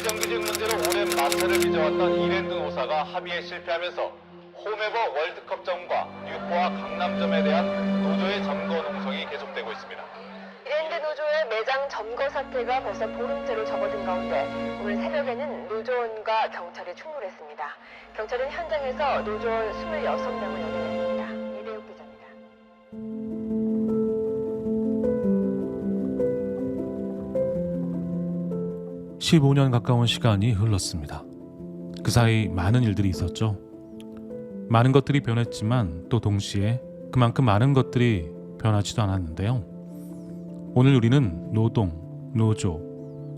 비정규직 문제로 오랜 마찰을 빚어왔던 이랜드 노사가 합의에 실패하면서 홈에버 월드컵점과 유포와 강남점에 대한 노조의 점거 농성이 계속되고 있습니다. 이랜드 노조의 매장 점거 사태가 벌써 보름째로 접어든 가운데 오늘 새벽에는 노조원과 경찰이 충돌했습니다. 경찰은 현장에서 노조원 26명을 연행했습니다. 이대욱 기자입니다. 15년 가까운 시간이 흘렀습니다. 그 사이 많은 일들이 있었죠. 많은 것들이 변했지만 또 동시에 그만큼 많은 것들이 변하지도 않았는데요. 오늘 우리는 노동, 노조,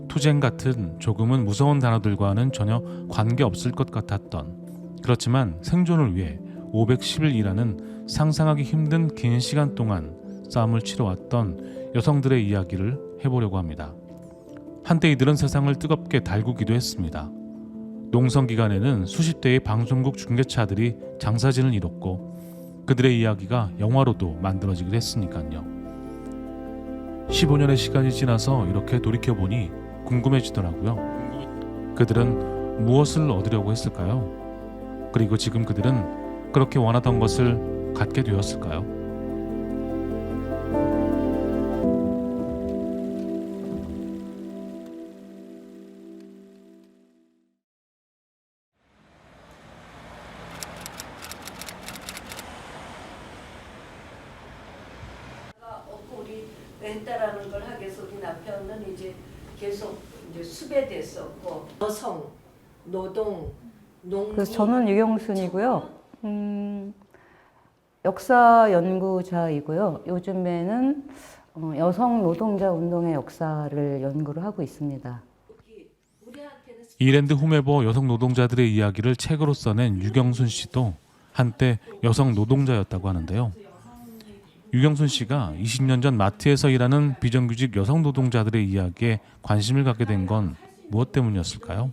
투쟁 같은 조금은 무서운 단어들과는 전혀 관계없을 것 같았던, 그렇지만 생존을 위해 510일이라는 상상하기 힘든 긴 시간 동안 싸움을 치러왔던 여성들의 이야기를 해보려고 합니다. 한때 이들은 세상을 뜨겁게 달구기도 했습니다. 농성 기간에는 수십 대의 방송국 중계차들이 장사진을 이뤘고 그들의 이야기가 영화로도 만들어지기도 했으니까요. 15년의 시간이 지나서 이렇게 돌이켜보니 궁금해지더라고요. 그들은 무엇을 얻으려고 했을까요? 그리고 지금 그들은 그렇게 원하던 것을 갖게 되었을까요? 우리 렌탈하는 걸 하기 위해서 우리 남편은 이제 계속 이제 수배됐었고 여성, 노동, 농민. 그래서 저는 유경순이고요. 역사 연구자이고요. 요즘에는 여성 노동자 운동의 역사를 연구를 하고 있습니다. 이랜드 홈에버 여성 노동자들의 이야기를 책으로 써낸 유경순 씨도 한때 여성 노동자였다고 하는데요. 유경순 씨가 20년 전 마트에서 일하는 비정규직 여성 노동자들의 이야기에 관심을 갖게 된 건 무엇 때문이었을까요?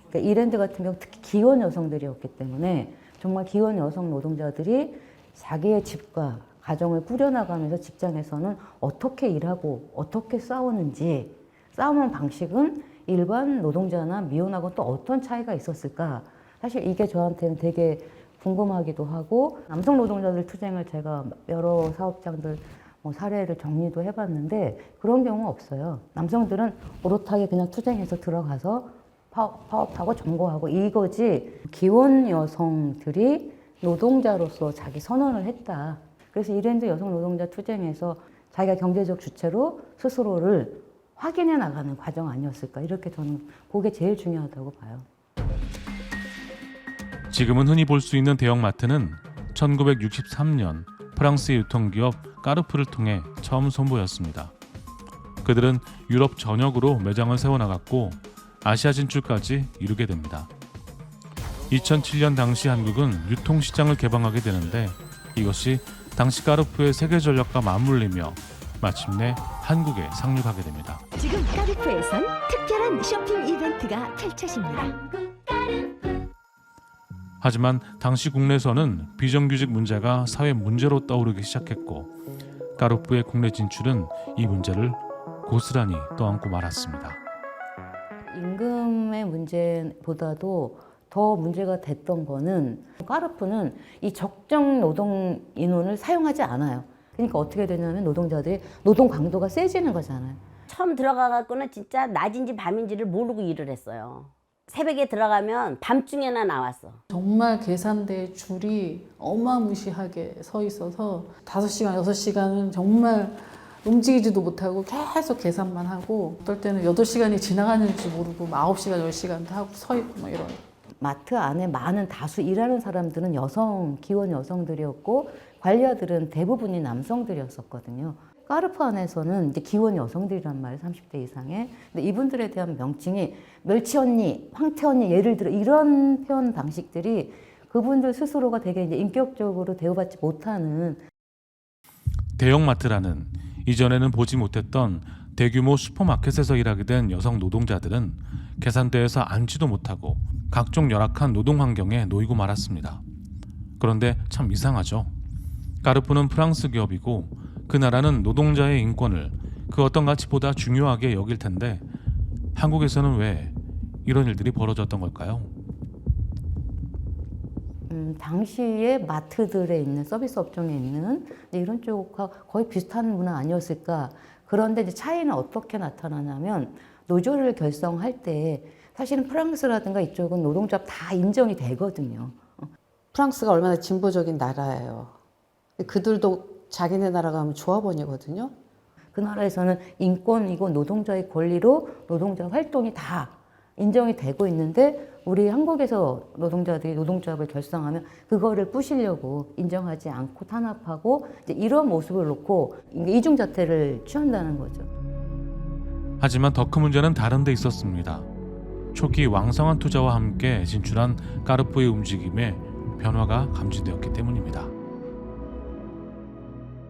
그러니까 이랜드 같은 경우 특히 기혼 여성들이었기 때문에 정말 기혼 여성 노동자들이 자기의 집과 가정을 꾸려나가면서 직장에서는 어떻게 일하고 어떻게 싸우는지, 싸우는 방식은 일반 노동자나 미혼하고 또 어떤 차이가 있었을까, 사실 이게 저한테는 되게 궁금하기도 하고, 남성 노동자들 투쟁을 제가 여러 사업장들 사례를 정리도 해봤는데 그런 경우 없어요. 남성들은 오롯하게 그냥 투쟁해서 들어가서 파업하고 점거하고 이거지, 기혼 여성들이 노동자로서 자기 선언을 했다. 그래서 이랜드 여성 노동자 투쟁에서 자기가 경제적 주체로 스스로를 확인해 나가는 과정 아니었을까, 이렇게 저는 그게 제일 중요하다고 봐요. 지금은 흔히 볼 수 있는 대형마트는 1963년 프랑스 유통기업 까르푸를 통해 처음 선보였습니다. 그들은 유럽 전역으로 매장을 세워나갔고 아시아 진출까지 이루게 됩니다. 2007년 당시 한국은 유통시장을 개방하게 되는데 이것이 당시 까르푸의 세계 전략과 맞물리며 마침내 한국에 상륙하게 됩니다. 지금 까르푸에선 특별한 쇼핑 이벤트가 펼쳐집니다. 하지만 당시 국내에서는 비정규직 문제가 사회 문제로 떠오르기 시작했고 까르푸의 국내 진출은 이 문제를 고스란히 떠안고 말았습니다. 임금의 문제보다도 더 문제가 됐던 거는 까르푸는 이 적정 노동 인원을 사용하지 않아요. 그러니까 어떻게 되냐면 노동자들이 노동 강도가 세지는 거잖아요. 처음 들어가갖고는 진짜 낮인지 밤인지를 모르고 일을 했어요. 새벽에 들어가면 밤중에나 나왔어. 정말 계산대에 줄이 어마무시하게 서 있어서 5시간, 6시간은 정말 움직이지도 못하고 계속 계산만 하고, 어떨 때는 8시간이 지나가는지 모르고 9시간, 10시간도 하고 서 있고 막 이런. 마트 안에 많은 다수 일하는 사람들은 기혼 여성들이었고 관리아들은 대부분이 남성들이었었거든요. 까르푸 안에서는 이제 기혼 여성들이란 말이에요, 30대 이상의. 근데 이분들에 대한 명칭이 멸치 언니, 황태 언니, 예를 들어 이런 표현 방식들이 그분들 스스로가 되게 이제 인격적으로 대우받지 못하는. 대형마트라는 이전에는 보지 못했던 대규모 슈퍼마켓에서 일하게 된 여성 노동자들은 계산대에서 앉지도 못하고 각종 열악한 노동 환경에 놓이고 말았습니다. 그런데 참 이상하죠. 까르푸는 프랑스 기업이고 그 나라는 노동자의 인권을 그 어떤 가치보다 중요하게 여길 텐데 한국에서는 왜 이런 일들이 벌어졌던 걸까요? 당시에 마트들에 있는 서비스 업종에 있는 이런 쪽과 거의 비슷한 문화 아니었을까. 그런데 이제 차이는 어떻게 나타나냐면 노조를 결성할 때 사실은 프랑스라든가 이쪽은 노동조합 다 인정이 되거든요. 프랑스가 얼마나 진보적인 나라예요. 그들도 자기네 나라 가면 조합원이거든요. 그 나라에서는 인권이고 노동자의 권리로 노동자 활동이 다 인정이 되고 있는데 우리 한국에서 노동자들이 노동조합을 결성하면 그거를 부시려고 인정하지 않고 탄압하고 이제 이런 모습을 놓고 이중잣대를 취한다는 거죠. 하지만 더 큰 문제는 다른 데 있었습니다. 초기 왕성한 투자와 함께 진출한 까르푸의 움직임에 변화가 감지되었기 때문입니다.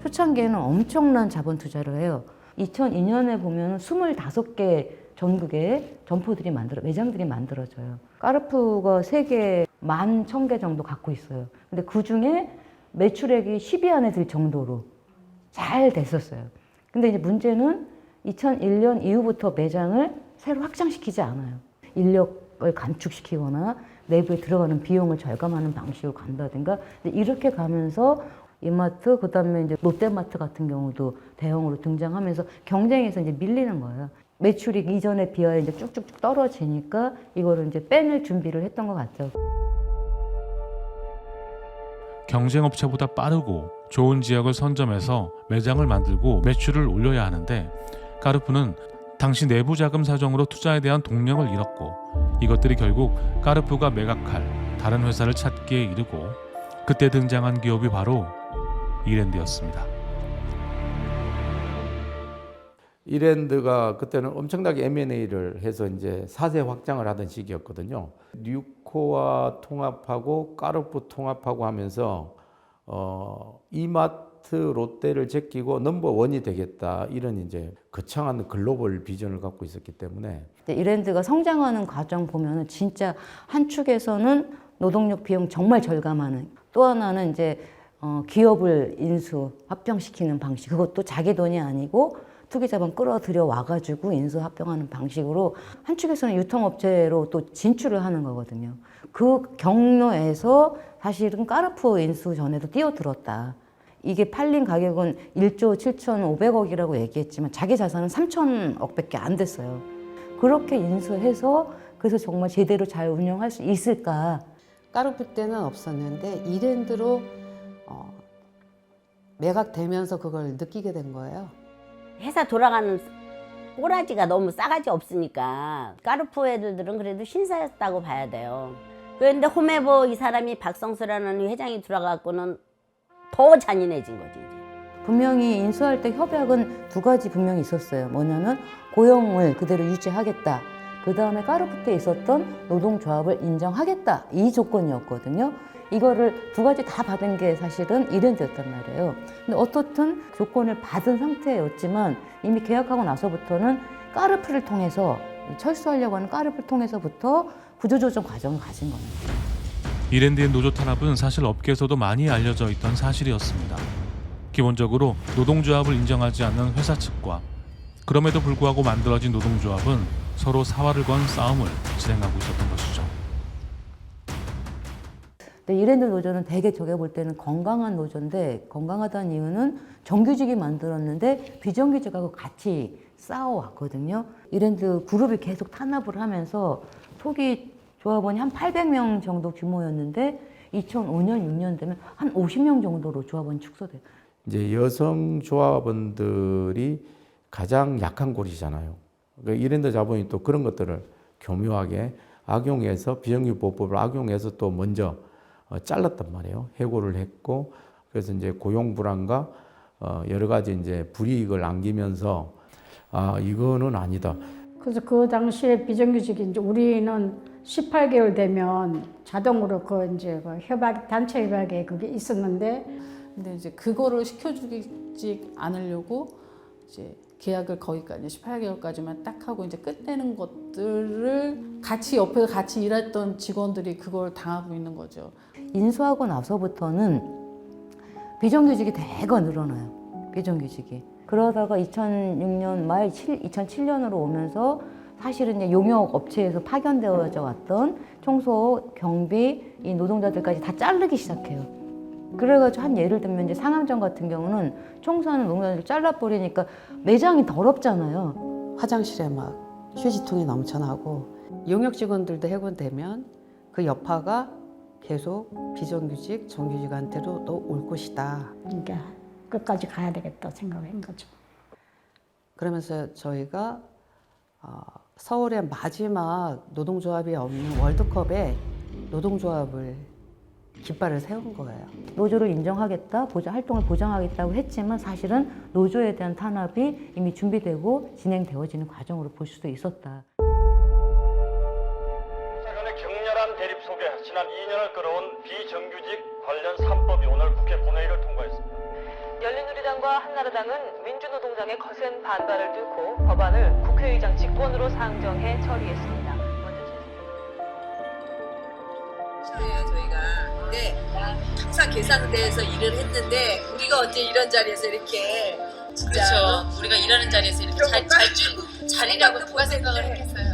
초창기에는 엄청난 자본 투자를 해요. 2002년에 보면 25개 전국에 점포들이 매장들이 만들어져요. 까르푸가 세계 11,000개 정도 갖고 있어요. 근데 그 중에 매출액이 10위 안에 들 정도로 잘 됐었어요. 근데 이제 문제는 2001년 이후부터 매장을 새로 확장시키지 않아요. 인력을 감축시키거나 내부에 들어가는 비용을 절감하는 방식으로 간다든가 이렇게 가면서 이마트, 그 다음에 이제 롯데마트 같은 경우도 대형으로 등장하면서 경쟁에서 이제 밀리는 거예요. 매출이 이전에 비하여 이제 쭉쭉쭉 떨어지니까 이거를 이제 빼낼 준비를 했던 것 같죠. 경쟁업체보다 빠르고 좋은 지역을 선점해서 매장을 만들고 매출을 올려야 하는데 까르푸는 당시 내부 자금 사정으로 투자에 대한 동력을 잃었고 이것들이 결국 까르푸가 매각할 다른 회사를 찾기에 이르고 그때 등장한 기업이 바로 이랜드였습니다. 이랜드가 그때는 엄청나게 M&A를 해서 이제 4세 확장을 하던 시기였거든요. 뉴코와 통합하고 까르푸 통합하고 하면서 이마트, 롯데를 제끼고 넘버원이 되겠다 이런 이제 거창한 글로벌 비전을 갖고 있었기 때문에 이랜드가 성장하는 과정 보면은 진짜 한 축에서는 노동력 비용 정말 절감하는 또 하나는 이제 기업을 인수 합병시키는 방식 그것도 자기 돈이 아니고 투기자본 끌어들여 와가지고 인수 합병하는 방식으로 한 축에서는 유통업체로 또 진출을 하는 거거든요. 그 경로에서 사실은 까르푸 인수 전에도 뛰어들었다. 이게 팔린 가격은 1조 7,500억이라고 얘기했지만 자기 자산은 3,000억밖에 안 됐어요. 그렇게 인수해서 그래서 정말 제대로 잘 운영할 수 있을까? 까르푸 때는 없었는데 이랜드로 매각되면서 그걸 느끼게 된 거예요. 회사 돌아가는 꼬라지가 너무 싸가지 없으니까 까르푸 애들은 그래도 신사였다고 봐야 돼요. 그런데 홈에버 이 사람이 박성수라는 회장이 들어가고는 더 잔인해진 거지. 분명히 인수할 때 협약은 두 가지 분명히 있었어요. 뭐냐면 고용을 그대로 유지하겠다. 그 다음에 까르푸 때 있었던 노동조합을 인정하겠다. 이 조건이었거든요. 이거를 두 가지 다 받은 게 사실은 이랜드였단 말이에요. 근데 어떻든 조건을 받은 상태였지만 이미 계약하고 나서부터는 까르푸를 통해서 철수하려고 하는 까르푸를 통해서부터 구조조정 과정을 가진 겁니다. 이랜드의 노조 탄압은 사실 업계에서도 많이 알려져 있던 사실이었습니다. 기본적으로 노동조합을 인정하지 않는 회사 측과 그럼에도 불구하고 만들어진 노동조합은 서로 사활을 건 싸움을 진행하고 있었던 것이죠. 근데 이랜드 노조는 되게 저게 볼 때는 건강한 노조인데 건강하다는 이유는 정규직이 만들었는데 비정규직하고 같이 싸워왔거든요. 이랜드 그룹이 계속 탄압을 하면서 초기 조합원이 한 800명 정도 규모였는데 2005년, 6년 되면 한 50명 정도로 조합원이 축소돼요. 이제 여성 조합원들이 가장 약한 곳이잖아요. 그러니까 이랜드 자본이 또 그런 것들을 교묘하게 악용해서 비정규보호법을 악용해서 또 먼저 잘랐단 말이에요. 해고를 했고 그래서 이제 고용 불안과 여러 가지 이제 불이익을 안기면서 이거는 아니다. 그래서 그 당시에 비정규직이 이제 우리는 18개월 되면 자동으로 그 이제 그 협약 단체 협약에 그게 있었는데 근데 이제 그거를 시켜주지 않으려고 이제 계약을 거기까지 18개월까지만 딱 하고 이제 끝내는 것들을 같이 옆에 같이 일했던 직원들이 그걸 당하고 있는 거죠. 인수하고 나서부터는 비정규직이 대거 늘어나요. 비정규직이. 그러다가 2006년 말 2007년으로 오면서 사실은 이제 용역 업체에서 파견되어져 왔던 청소, 경비, 이 노동자들까지 다 자르기 시작해요. 그래가지고 한 예를 들면 이제 상암점 같은 경우는 청소하는 노동자들 잘라버리니까 매장이 더럽잖아요. 화장실에 막 휴지통이 넘쳐나고 용역 직원들도 해고되면 그 여파가 계속 비정규직, 정규직한테도 또 올 것이다. 그러니까 끝까지 가야 되겠다 생각한 거죠. 그러면서 저희가 서울의 마지막 노동조합이 없는 월드컵에 노동조합을 깃발을 세운 거예요. 노조를 인정하겠다, 활동을 보장하겠다고 했지만 사실은 노조에 대한 탄압이 이미 준비되고 진행되어지는 과정으로 볼 수도 있었다. 최근의 격렬한 대립 속에 지난 2년을 끌어온 비정규직 관련 3법이 오늘 국회 본회의를 통과했습니다. 열린우리당과 한나라당은 민주노동당의 거센 반발을 뚫고 법안을 국회의장 직권으로 상정해 처리했습니다. 예요 저희가. 근데 항상 계산대에서 일을 했는데 우리가 언제 이런 자리에서 이렇게 진짜 그렇죠. 우리가 일하는 자리에서 이렇게 자리라고 누가 생각을 했겠어요.